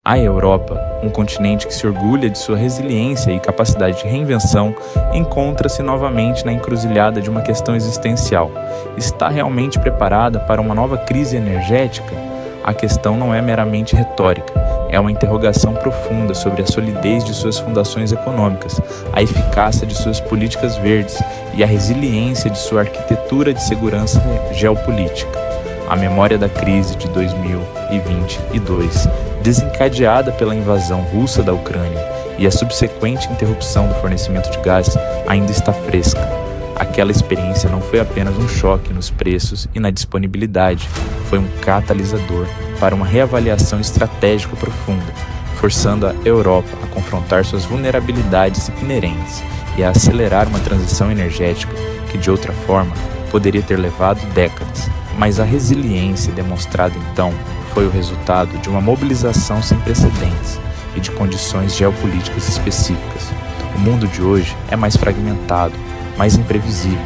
A Europa, um continente que se orgulha de sua resiliência e capacidade de reinvenção, encontra-se novamente na encruzilhada de uma questão existencial. Está realmente preparada para uma nova crise energética? A questão não é meramente retórica, é uma interrogação profunda sobre a solidez de suas fundações econômicas, a eficácia de suas políticas verdes e a resiliência de sua arquitetura de segurança geopolítica. A memória da crise de 2022, desencadeada pela invasão russa da Ucrânia e a subsequente interrupção do fornecimento de gás, ainda está fresca. Aquela experiência não foi apenas um choque nos preços e na disponibilidade, foi um catalisador para uma reavaliação estratégica profunda, forçando a Europa a confrontar suas vulnerabilidades inerentes e a acelerar uma transição energética que, de outra forma, poderia ter levado décadas. Mas a resiliência demonstrada então foi o resultado de uma mobilização sem precedentes e de condições geopolíticas específicas. O mundo de hoje é mais fragmentado, mais imprevisível.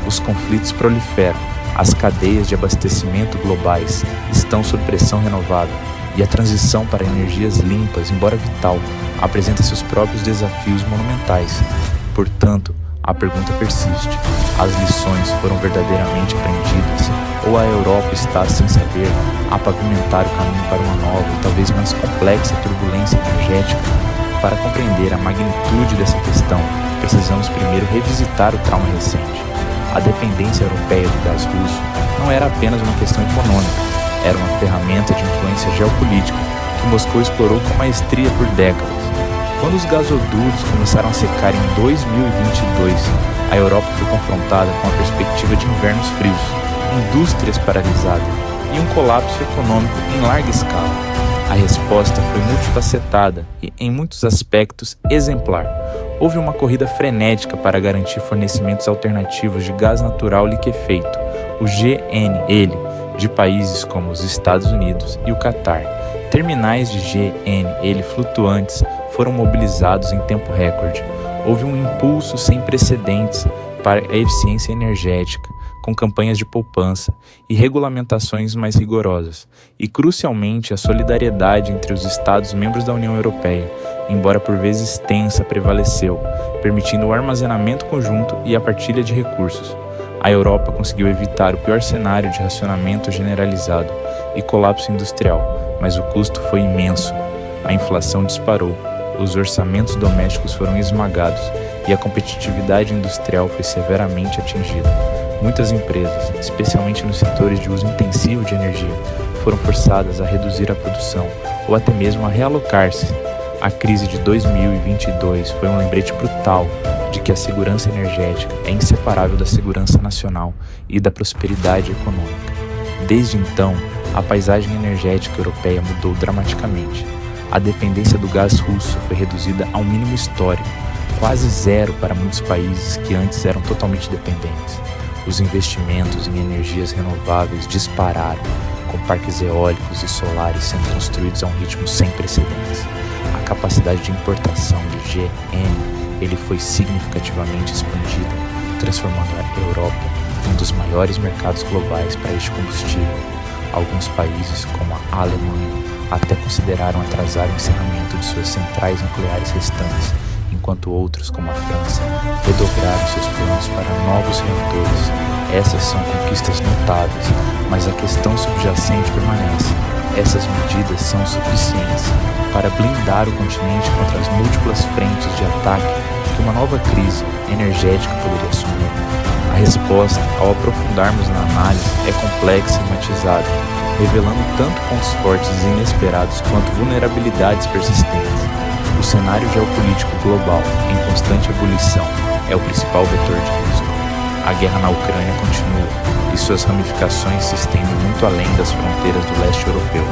Os conflitos proliferam, as cadeias de abastecimento globais estão sob pressão renovada e a transição para energias limpas, embora vital, apresenta seus próprios desafios monumentais. Portanto, a pergunta persiste: as lições foram verdadeiramente aprendidas ou a Europa está, sem saber, a pavimentar o caminho para uma nova e talvez mais complexa turbulência energética? Para compreender a magnitude dessa questão, precisamos primeiro revisitar o trauma recente. A dependência europeia do gás russo não era apenas uma questão econômica, era uma ferramenta de influência geopolítica que Moscou explorou com maestria por décadas. Quando os gasodutos começaram a secar em 2022, a Europa foi confrontada com a perspectiva de invernos frios, indústrias paralisadas e um colapso econômico em larga escala. A resposta foi multifacetada e, em muitos aspectos, exemplar. Houve uma corrida frenética para garantir fornecimentos alternativos de gás natural liquefeito, o GNL, de países como os Estados Unidos e o Catar. Terminais de GNL flutuantes foram mobilizados em tempo recorde. Houve um impulso sem precedentes para a eficiência energética, com campanhas de poupança e regulamentações mais rigorosas, e crucialmente a solidariedade entre os Estados-membros da União Europeia, embora por vezes tensa, prevaleceu, permitindo o armazenamento conjunto e a partilha de recursos. A Europa conseguiu evitar o pior cenário de racionamento generalizado e colapso industrial, mas o custo foi imenso. A inflação disparou, os orçamentos domésticos foram esmagados e a competitividade industrial foi severamente atingida. Muitas empresas, especialmente nos setores de uso intensivo de energia, foram forçadas a reduzir a produção ou até mesmo a realocar-se. A crise de 2022 foi um lembrete brutal de que a segurança energética é inseparável da segurança nacional e da prosperidade econômica. Desde então, a paisagem energética europeia mudou dramaticamente. A dependência do gás russo foi reduzida ao mínimo histórico, quase zero para muitos países que antes eram totalmente dependentes. Os investimentos em energias renováveis dispararam, com parques eólicos e solares sendo construídos a um ritmo sem precedentes. A capacidade de importação de GN foi significativamente expandida, transformando a Europa em um dos maiores mercados globais para este combustível. Alguns países, como a Alemanha, até consideraram atrasar o encerramento de suas centrais nucleares restantes, enquanto outros, como a França, redobraram seus planos para novos reatores. Essas são conquistas notáveis, mas a questão subjacente permanece. Essas medidas são suficientes para blindar o continente contra as múltiplas frentes de ataque que uma nova crise energética poderia assumir. A resposta, ao aprofundarmos na análise, é complexa e matizada, revelando tanto pontos fortes e inesperados quanto vulnerabilidades persistentes. O cenário geopolítico global, em constante ebulição, é o principal vetor de risco. A guerra na Ucrânia continua e suas ramificações se estendem muito além das fronteiras do leste europeu.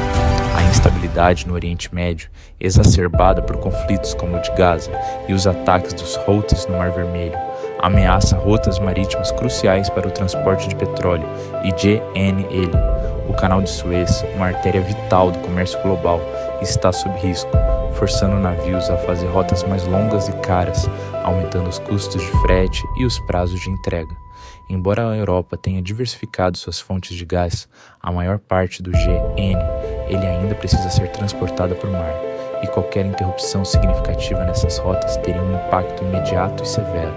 A instabilidade no Oriente Médio, exacerbada por conflitos como o de Gaza e os ataques dos Houthis no Mar Vermelho, ameaça rotas marítimas cruciais para o transporte de petróleo e GNL. O Canal de Suez, uma artéria vital do comércio global, está sob risco, forçando navios a fazer rotas mais longas e caras, aumentando os custos de frete e os prazos de entrega. Embora a Europa tenha diversificado suas fontes de gás, a maior parte do GN ele ainda precisa ser transportada por mar. e qualquer interrupção significativa nessas rotas teria um impacto imediato e severo.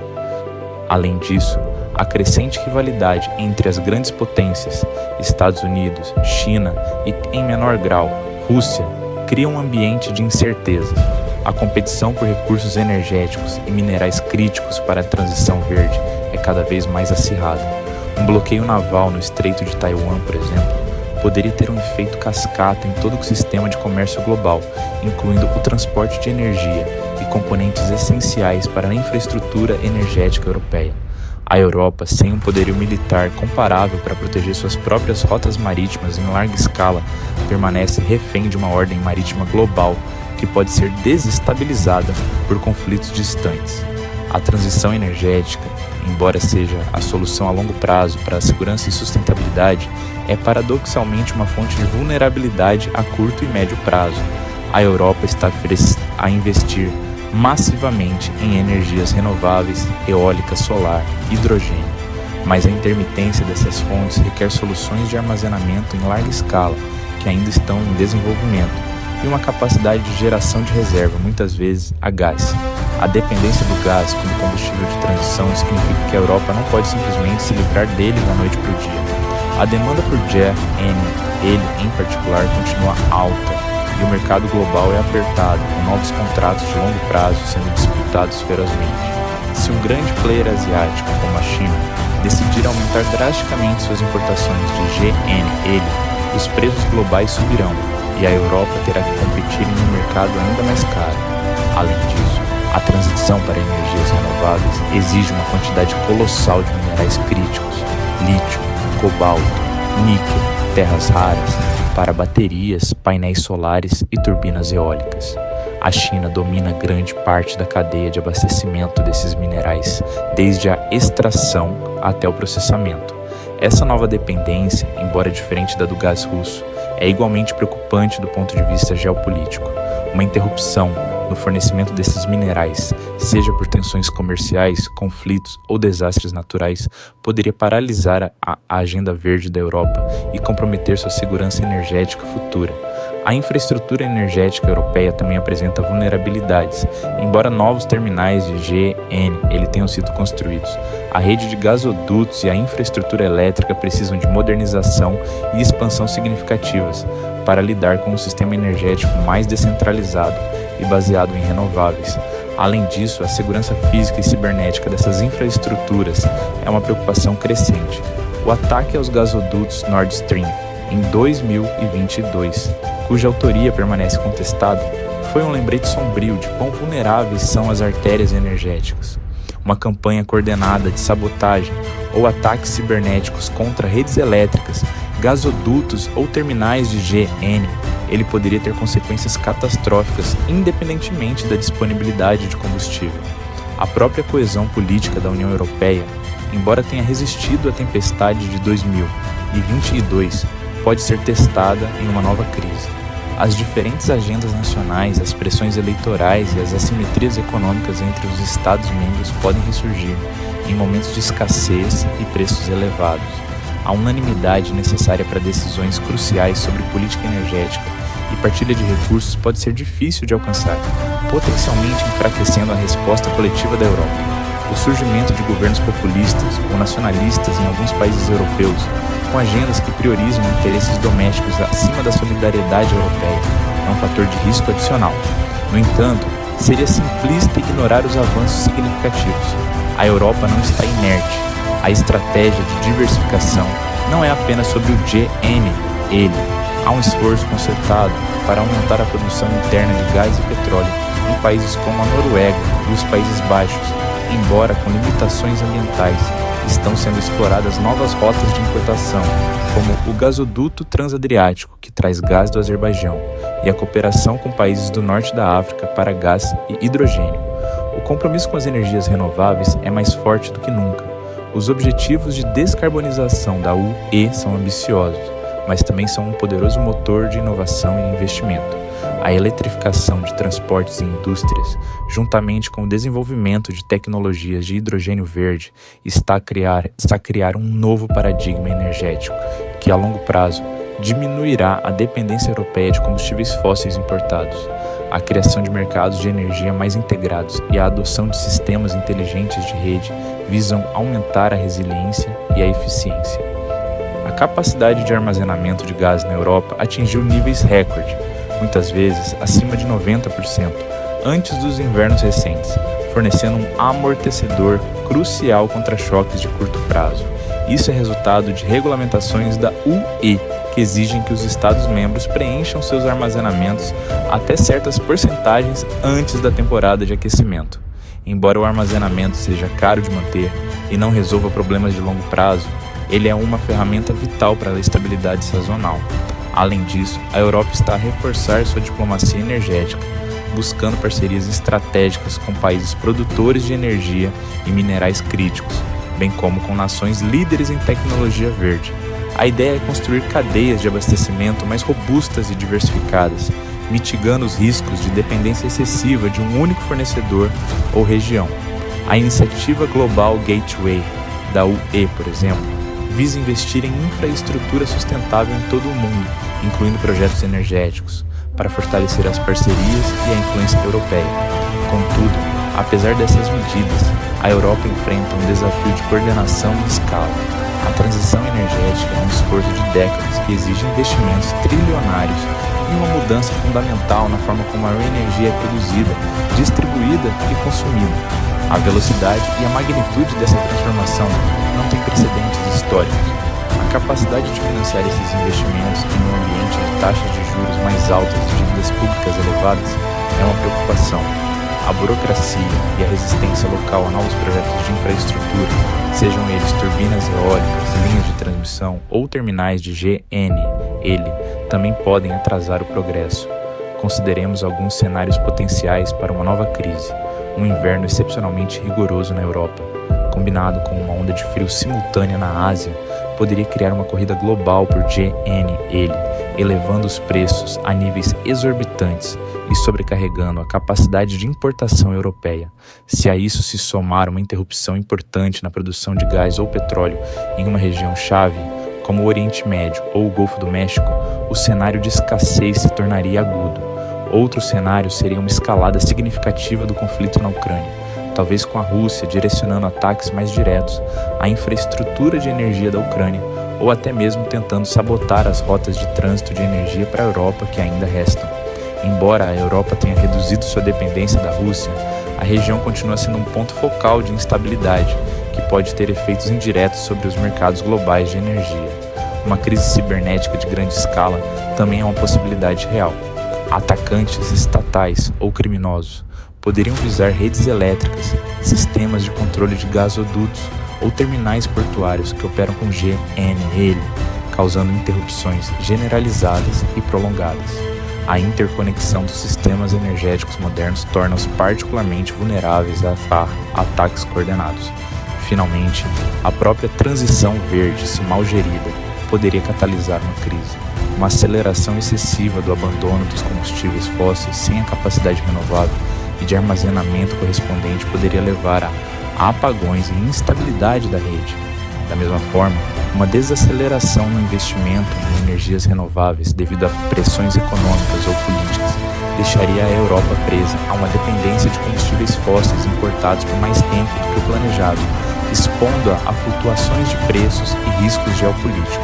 Além disso, a crescente rivalidade entre as grandes potências, Estados Unidos, China e, em menor grau, Rússia, cria um ambiente de incerteza. A competição por recursos energéticos e minerais críticos para a transição verde é cada vez mais acirrada. Um bloqueio naval no Estreito de Taiwan, por exemplo, poderia ter um efeito cascata em todo o sistema de comércio global, incluindo o transporte de energia e componentes essenciais para a infraestrutura energética europeia. A Europa, sem um poderio militar comparável para proteger suas próprias rotas marítimas em larga escala, permanece refém de uma ordem marítima global que pode ser desestabilizada por conflitos distantes. A transição energética, embora seja a solução a longo prazo para a segurança e sustentabilidade, é paradoxalmente uma fonte de vulnerabilidade a curto e médio prazo. A Europa está a investir massivamente em energias renováveis, eólica, solar, hidrogênio, mas a intermitência dessas fontes requer soluções de armazenamento em larga escala, que ainda estão em desenvolvimento, e uma capacidade de geração de reserva, muitas vezes a gás. A dependência do gás como combustível de transição significa que a Europa não pode simplesmente se livrar dele da noite para o dia. A demanda por ele em particular, continua alta, e o mercado global é apertado, com novos contratos de longo prazo sendo disputados ferozmente. Se um grande player asiático, como a China, decidir aumentar drasticamente suas importações de GNL, os preços globais subirão, e a Europa terá que competir em um mercado ainda mais caro. Além disso, a transição para energias renováveis exige uma quantidade colossal de minerais críticos, lítio, cobalto, níquel, terras raras, para baterias, painéis solares e turbinas eólicas. A China domina grande parte da cadeia de abastecimento desses minerais, desde a extração até o processamento. Essa nova dependência, embora diferente da do gás russo, é igualmente preocupante do ponto de vista geopolítico. Uma interrupção no fornecimento desses minerais, seja por tensões comerciais, conflitos ou desastres naturais, poderia paralisar a agenda verde da Europa e comprometer sua segurança energética futura. A infraestrutura energética europeia também apresenta vulnerabilidades. Embora novos terminais de GNL tenham sido construídos, a rede de gasodutos e a infraestrutura elétrica precisam de modernização e expansão significativas para lidar com um sistema energético mais descentralizado e baseado em renováveis. Além disso, a segurança física e cibernética dessas infraestruturas é uma preocupação crescente. O ataque aos gasodutos Nord Stream em 2022, cuja autoria permanece contestada, foi um lembrete sombrio de quão vulneráveis são as artérias energéticas. Uma campanha coordenada de sabotagem ou ataques cibernéticos contra redes elétricas, gasodutos ou terminais de GN, ele poderia ter consequências catastróficas independentemente da disponibilidade de combustível. A própria coesão política da União Europeia, embora tenha resistido à tempestade de 2022, pode ser testada em uma nova crise. As diferentes agendas nacionais, as pressões eleitorais e as assimetrias econômicas entre os Estados-membros podem ressurgir em momentos de escassez e preços elevados. A unanimidade necessária para decisões cruciais sobre política energética e partilha de recursos pode ser difícil de alcançar, potencialmente enfraquecendo a resposta coletiva da Europa. O surgimento de governos populistas ou nacionalistas em alguns países europeus, com agendas que priorizam interesses domésticos acima da solidariedade europeia, é um fator de risco adicional. No entanto, seria simplista ignorar os avanços significativos. A Europa não está inerte. A estratégia de diversificação não é apenas sobre o GNL. Há um esforço concertado para aumentar a produção interna de gás e petróleo em países como a Noruega e os Países Baixos. Embora com limitações ambientais, estão sendo exploradas novas rotas de importação, como o gasoduto transadriático, que traz gás do Azerbaijão, e a cooperação com países do norte da África para gás e hidrogênio. O compromisso com as energias renováveis é mais forte do que nunca. Os objetivos de descarbonização da UE são ambiciosos, mas também são um poderoso motor de inovação e investimento. A eletrificação de transportes e indústrias, juntamente com o desenvolvimento de tecnologias de hidrogênio verde, está a criar um novo paradigma energético, que a longo prazo diminuirá a dependência europeia de combustíveis fósseis importados. A criação de mercados de energia mais integrados e a adoção de sistemas inteligentes de rede visam aumentar a resiliência e a eficiência. A capacidade de armazenamento de gás na Europa atingiu níveis recorde, muitas vezes acima de 90%, antes dos invernos recentes, fornecendo um amortecedor crucial contra choques de curto prazo. Isso é resultado de regulamentações da UE, que exigem que os Estados-membros preencham seus armazenamentos até certas porcentagens antes da temporada de aquecimento. Embora o armazenamento seja caro de manter e não resolva problemas de longo prazo, ele é uma ferramenta vital para a estabilidade sazonal. Além disso, a Europa está a reforçar sua diplomacia energética, buscando parcerias estratégicas com países produtores de energia e minerais críticos, bem como com nações líderes em tecnologia verde. A ideia é construir cadeias de abastecimento mais robustas e diversificadas, mitigando os riscos de dependência excessiva de um único fornecedor ou região. A iniciativa Global Gateway, da UE, por exemplo, visa investir em infraestrutura sustentável em todo o mundo, incluindo projetos energéticos, para fortalecer as parcerias e a influência europeia. Contudo, apesar dessas medidas, a Europa enfrenta um desafio de coordenação e escala. A transição energética é um esforço de décadas que exige investimentos trilionários e uma mudança fundamental na forma como a energia é produzida, distribuída e consumida. A velocidade e a magnitude dessa transformação não têm precedentes históricos. A capacidade de financiar esses investimentos em um ambiente de taxas de juros mais altas e dívidas públicas elevadas é uma preocupação. A burocracia e a resistência local a novos projetos de infraestrutura, sejam eles turbinas eólicas, linhas de transmissão ou terminais de GNL, também podem atrasar o progresso. Consideremos alguns cenários potenciais para uma nova crise. Um inverno excepcionalmente rigoroso na Europa, combinado com uma onda de frio simultânea na Ásia, poderia criar uma corrida global por GNL, elevando os preços a níveis exorbitantes e sobrecarregando a capacidade de importação europeia. Se a isso se somar uma interrupção importante na produção de gás ou petróleo em uma região-chave, como o Oriente Médio ou o Golfo do México, o cenário de escassez se tornaria agudo. Outro cenário seria uma escalada significativa do conflito na Ucrânia, talvez com a Rússia direcionando ataques mais diretos à infraestrutura de energia da Ucrânia ou até mesmo tentando sabotar as rotas de trânsito de energia para a Europa que ainda restam. Embora a Europa tenha reduzido sua dependência da Rússia, a região continua sendo um ponto focal de instabilidade que pode ter efeitos indiretos sobre os mercados globais de energia. Uma crise cibernética de grande escala também é uma possibilidade real. Atacantes estatais ou criminosos poderiam visar redes elétricas, sistemas de controle de gasodutos ou terminais portuários que operam com GNL, causando interrupções generalizadas e prolongadas. A interconexão dos sistemas energéticos modernos torna-os particularmente vulneráveis a ataques coordenados. Finalmente, a própria transição verde, se mal gerida, poderia catalisar uma crise. Uma aceleração excessiva do abandono dos combustíveis fósseis sem a capacidade renovável e de armazenamento correspondente poderia levar a apagões e instabilidade da rede. Da mesma forma, uma desaceleração no investimento em energias renováveis devido a pressões econômicas ou políticas deixaria a Europa presa a uma dependência de combustíveis fósseis importados por mais tempo do que o planejado, expondo-a a flutuações de preços e riscos geopolíticos.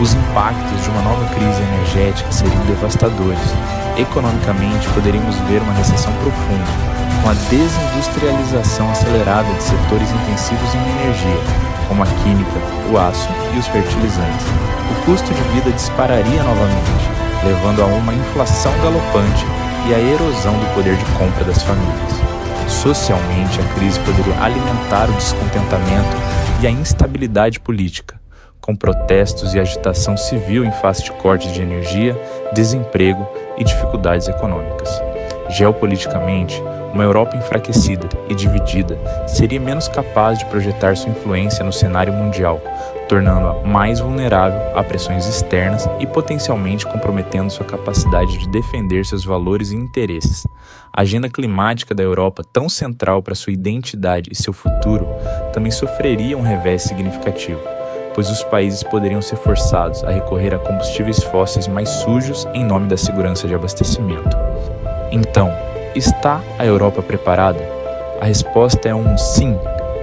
Os impactos de uma nova crise energética seriam devastadores. Economicamente, poderíamos ver uma recessão profunda, com a desindustrialização acelerada de setores intensivos em energia, como a química, o aço e os fertilizantes. O custo de vida dispararia novamente, levando a uma inflação galopante e a erosão do poder de compra das famílias. Socialmente, a crise poderia alimentar o descontentamento e a instabilidade política, com protestos e agitação civil em face de cortes de energia, desemprego e dificuldades econômicas. Geopoliticamente, uma Europa enfraquecida e dividida seria menos capaz de projetar sua influência no cenário mundial, tornando-a mais vulnerável a pressões externas e potencialmente comprometendo sua capacidade de defender seus valores e interesses. A agenda climática da Europa, tão central para sua identidade e seu futuro, também sofreria um revés significativo, pois os países poderiam ser forçados a recorrer a combustíveis fósseis mais sujos em nome da segurança de abastecimento. Então, está a Europa preparada? A resposta é um sim,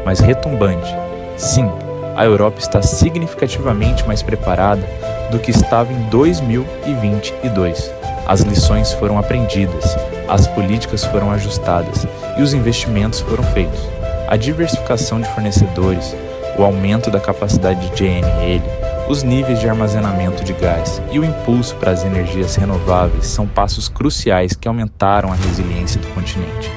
mas retumbante. Sim, a Europa está significativamente mais preparada do que estava em 2022. As lições foram aprendidas, as políticas foram ajustadas e os investimentos foram feitos. A diversificação de fornecedores, o aumento da capacidade de GNL, os níveis de armazenamento de gás e o impulso para as energias renováveis são passos cruciais que aumentaram a resiliência do continente.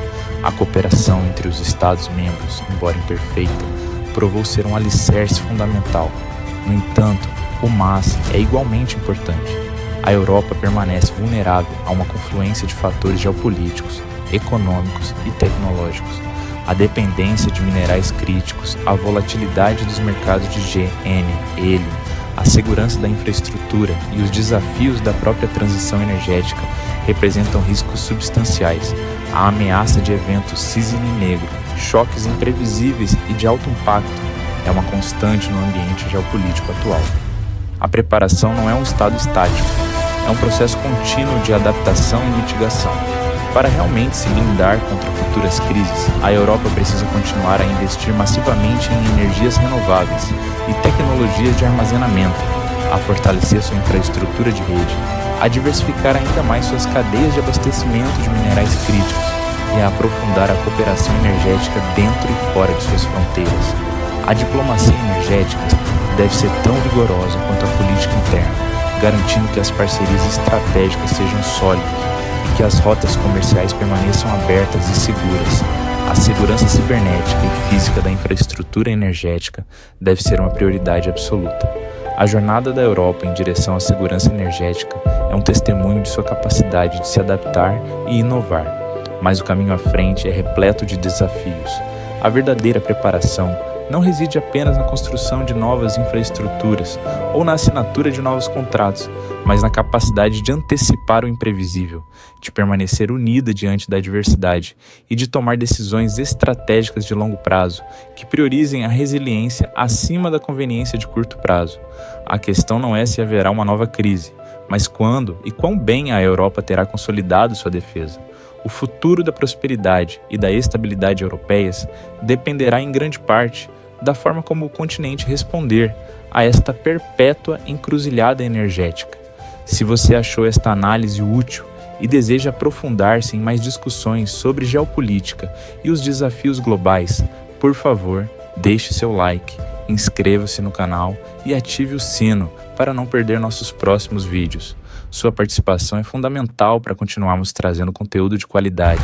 A cooperação entre os Estados-membros, embora imperfeita, provou ser um alicerce fundamental. No entanto, o mas é igualmente importante. A Europa permanece vulnerável a uma confluência de fatores geopolíticos, econômicos e tecnológicos. A dependência de minerais críticos, a volatilidade dos mercados de GNL, a segurança da infraestrutura e os desafios da própria transição energética representam riscos substanciais. A ameaça de eventos cisne negro, choques imprevisíveis e de alto impacto é uma constante no ambiente geopolítico atual. A preparação não é um estado estático, é um processo contínuo de adaptação e mitigação. Para realmente se blindar contra futuras crises, a Europa precisa continuar a investir massivamente em energias renováveis e tecnologias de armazenamento, a fortalecer sua infraestrutura de rede, a diversificar ainda mais suas cadeias de abastecimento de minerais críticos e a aprofundar a cooperação energética dentro e fora de suas fronteiras. A diplomacia energética deve ser tão vigorosa quanto a política interna, garantindo que as parcerias estratégicas sejam sólidas e que as rotas comerciais permaneçam abertas e seguras. A segurança cibernética e física da infraestrutura energética deve ser uma prioridade absoluta. A jornada da Europa em direção à segurança energética é um testemunho de sua capacidade de se adaptar e inovar, mas o caminho à frente é repleto de desafios. A verdadeira preparação não reside apenas na construção de novas infraestruturas ou na assinatura de novos contratos, mas na capacidade de antecipar o imprevisível, de permanecer unida diante da adversidade e de tomar decisões estratégicas de longo prazo que priorizem a resiliência acima da conveniência de curto prazo. A questão não é se haverá uma nova crise, mas quando e quão bem a Europa terá consolidado sua defesa. O futuro da prosperidade e da estabilidade europeias dependerá em grande parte da forma como o continente responder a esta perpétua encruzilhada energética. Se você achou esta análise útil e deseja aprofundar-se em mais discussões sobre geopolítica e os desafios globais, por favor, deixe seu like, inscreva-se no canal e ative o sino para não perder nossos próximos vídeos. Sua participação é fundamental para continuarmos trazendo conteúdo de qualidade.